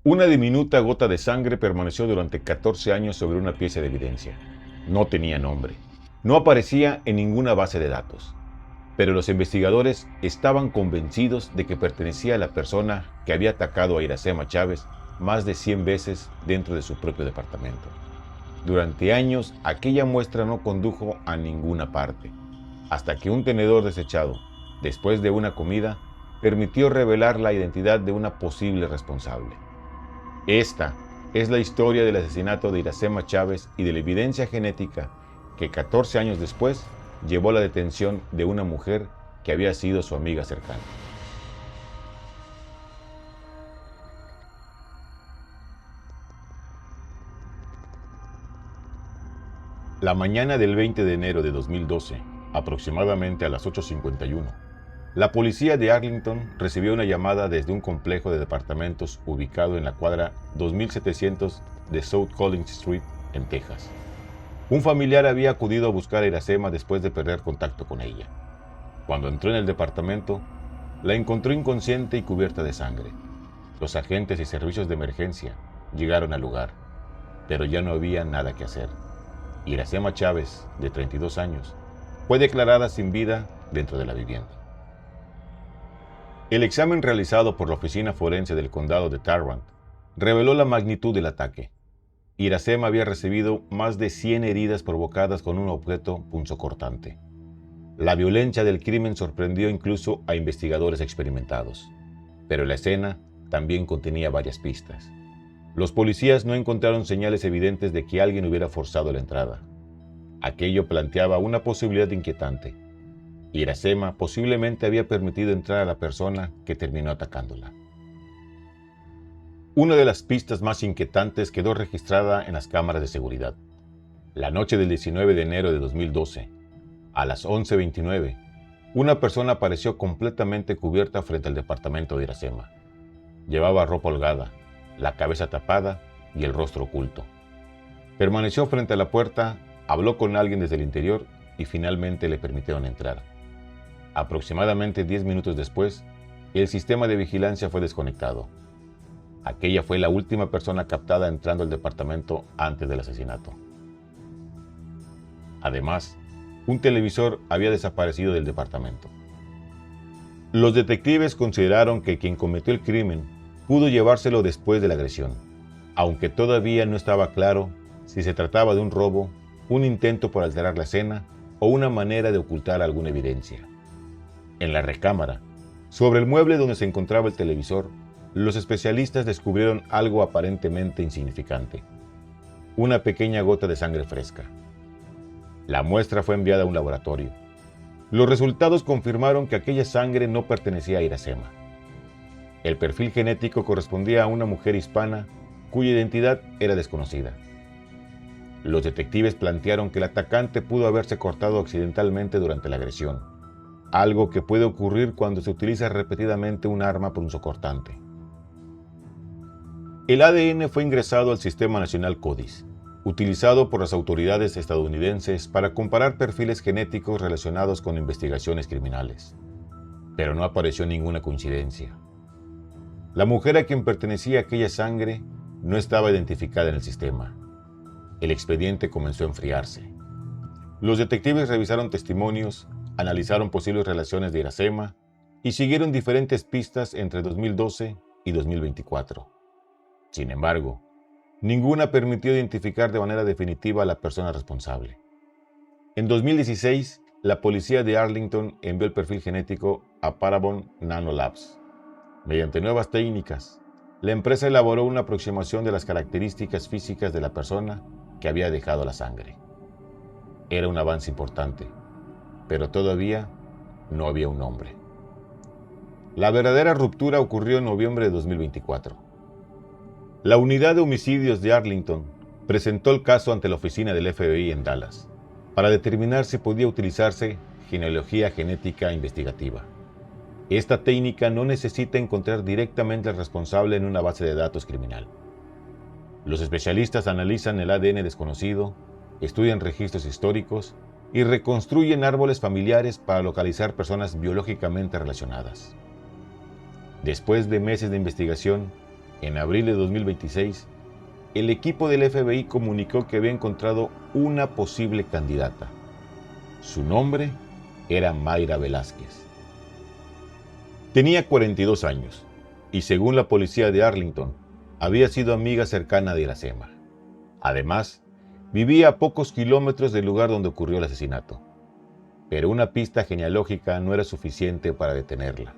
Una diminuta gota de sangre permaneció durante 14 años sobre una pieza de evidencia. No tenía nombre. No aparecía en ninguna base de datos. Pero los investigadores estaban convencidos de que pertenecía a la persona que había atacado a Iracema Chávez más de 100 veces dentro de su propio departamento. Durante años, aquella muestra no condujo a ninguna parte, hasta que un tenedor desechado, después de una comida, permitió revelar la identidad de una posible responsable. Esta es la historia del asesinato de Iracema Chávez y de la evidencia genética que 14 años después llevó a la detención de una mujer que había sido su amiga cercana. La mañana del 20 de enero de 2012, aproximadamente a las 8:51, la policía de Arlington recibió una llamada desde un complejo de departamentos ubicado en la cuadra 2700 de South Collins Street, en Texas. Un familiar había acudido a buscar a Iracema después de perder contacto con ella. Cuando entró en el departamento, la encontró inconsciente y cubierta de sangre. Los agentes y servicios de emergencia llegaron al lugar, pero ya no había nada que hacer. Iracema Chávez, de 32 años, fue declarada sin vida dentro de la vivienda. El examen realizado por la oficina forense del condado de Tarrant reveló la magnitud del ataque. Iracema había recibido más de 100 heridas provocadas con un objeto punzocortante. La violencia del crimen sorprendió incluso a investigadores experimentados, pero la escena también contenía varias pistas. Los policías no encontraron señales evidentes de que alguien hubiera forzado la entrada. Aquello planteaba una posibilidad inquietante. Iracema posiblemente había permitido entrar a la persona que terminó atacándola. Una de las pistas más inquietantes quedó registrada en las cámaras de seguridad. La noche del 19 de enero de 2012, a las 11:29, una persona apareció completamente cubierta frente al departamento de Iracema. Llevaba ropa holgada, la cabeza tapada y el rostro oculto. Permaneció frente a la puerta, habló con alguien desde el interior y finalmente le permitieron entrar. Aproximadamente 10 minutos después, el sistema de vigilancia fue desconectado. Aquella fue la última persona captada entrando al departamento antes del asesinato. Además, un televisor había desaparecido del departamento. Los detectives consideraron que quien cometió el crimen pudo llevárselo después de la agresión, aunque todavía no estaba claro si se trataba de un robo, un intento por alterar la escena o una manera de ocultar alguna evidencia. En la recámara, sobre el mueble donde se encontraba el televisor, los especialistas descubrieron algo aparentemente insignificante: una pequeña gota de sangre fresca. La muestra fue enviada a un laboratorio. Los resultados confirmaron que aquella sangre no pertenecía a Iracema. El perfil genético correspondía a una mujer hispana cuya identidad era desconocida. Los detectives plantearon que el atacante pudo haberse cortado accidentalmente durante la agresión, algo que puede ocurrir cuando se utiliza repetidamente un arma punzocortante. El ADN fue ingresado al Sistema Nacional CODIS, utilizado por las autoridades estadounidenses para comparar perfiles genéticos relacionados con investigaciones criminales. Pero no apareció ninguna coincidencia. La mujer a quien pertenecía aquella sangre no estaba identificada en el sistema. El expediente comenzó a enfriarse. Los detectives revisaron testimonios, analizaron posibles relaciones de Iracema y siguieron diferentes pistas entre 2012 y 2024. Sin embargo, ninguna permitió identificar de manera definitiva a la persona responsable. En 2016, la policía de Arlington envió el perfil genético a Parabon Nanolabs. Mediante nuevas técnicas, la empresa elaboró una aproximación de las características físicas de la persona que había dejado la sangre. Era un avance importante, pero todavía no había un nombre. La verdadera ruptura ocurrió en noviembre de 2024. La unidad de homicidios de Arlington presentó el caso ante la oficina del FBI en Dallas para determinar si podía utilizarse genealogía genética investigativa. Esta técnica no necesita encontrar directamente al responsable en una base de datos criminal. Los especialistas analizan el ADN desconocido, estudian registros históricos y reconstruyen árboles familiares para localizar personas biológicamente relacionadas. Después de meses de investigación, En abril de 2026, el equipo del FBI comunicó que había encontrado una posible candidata. Su nombre era Mayra Velázquez. Tenía 42 años y, según la policía de Arlington, había sido amiga cercana de Iracema. Además, vivía a pocos kilómetros del lugar donde ocurrió el asesinato. Pero una pista genealógica no era suficiente para detenerla.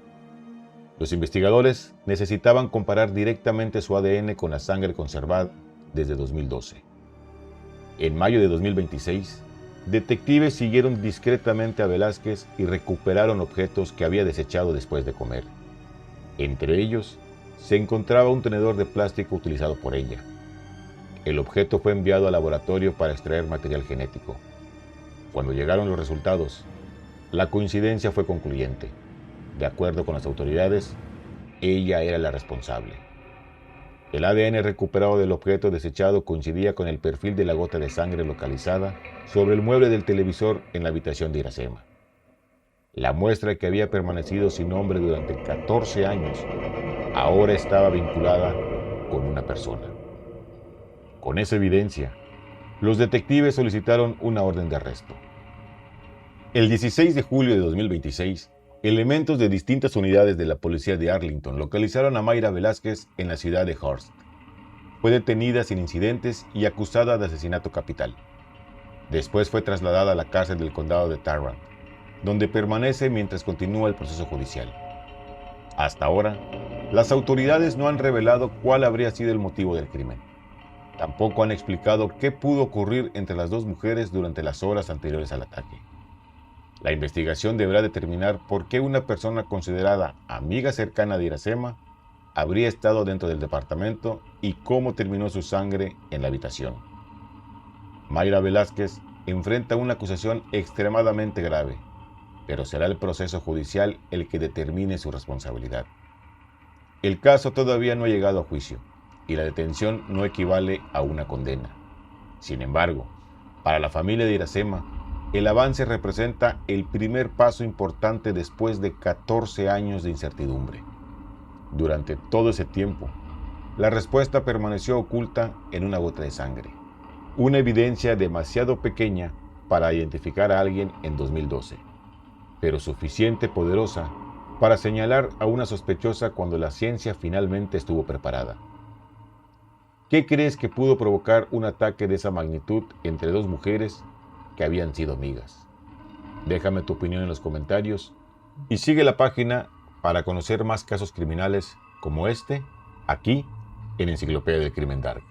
Los investigadores necesitaban comparar directamente su ADN con la sangre conservada desde 2012. En mayo de 2026, detectives siguieron discretamente a Velázquez y recuperaron objetos que había desechado después de comer. Entre ellos, se encontraba un tenedor de plástico utilizado por ella. El objeto fue enviado al laboratorio para extraer material genético. Cuando llegaron los resultados, la coincidencia fue concluyente. De acuerdo con las autoridades, ella era la responsable. El ADN recuperado del objeto desechado coincidía con el perfil de la gota de sangre localizada sobre el mueble del televisor en la habitación de Iracema. La muestra, que había permanecido sin nombre durante 14 años, ahora estaba vinculada con una persona. Con esa evidencia, los detectives solicitaron una orden de arresto. El 16 de julio de 2026, elementos de distintas unidades de la policía de Arlington localizaron a Mayra Velázquez en la ciudad de Hearst. Fue detenida sin incidentes y acusada de asesinato capital. Después fue trasladada a la cárcel del condado de Tarrant, donde permanece mientras continúa el proceso judicial. Hasta ahora, las autoridades no han revelado cuál habría sido el motivo del crimen. Tampoco han explicado qué pudo ocurrir entre las dos mujeres durante las horas anteriores al ataque. La investigación deberá determinar por qué una persona considerada amiga cercana de Iracema habría estado dentro del departamento y cómo terminó su sangre en la habitación. Mayra Velázquez enfrenta una acusación extremadamente grave, pero será el proceso judicial el que determine su responsabilidad. El caso todavía no ha llegado a juicio y la detención no equivale a una condena. Sin embargo, para la familia de Iracema, el avance representa el primer paso importante después de 14 años de incertidumbre. Durante todo ese tiempo, la respuesta permaneció oculta en una gota de sangre, una evidencia demasiado pequeña para identificar a alguien en 2012, pero suficiente poderosa para señalar a una sospechosa cuando la ciencia finalmente estuvo preparada. ¿Qué crees que pudo provocar un ataque de esa magnitud entre dos mujeres que habían sido amigas? Déjame tu opinión en los comentarios y sigue la página para conocer más casos criminales como este, aquí en Enciclopedia del Crimen Dark.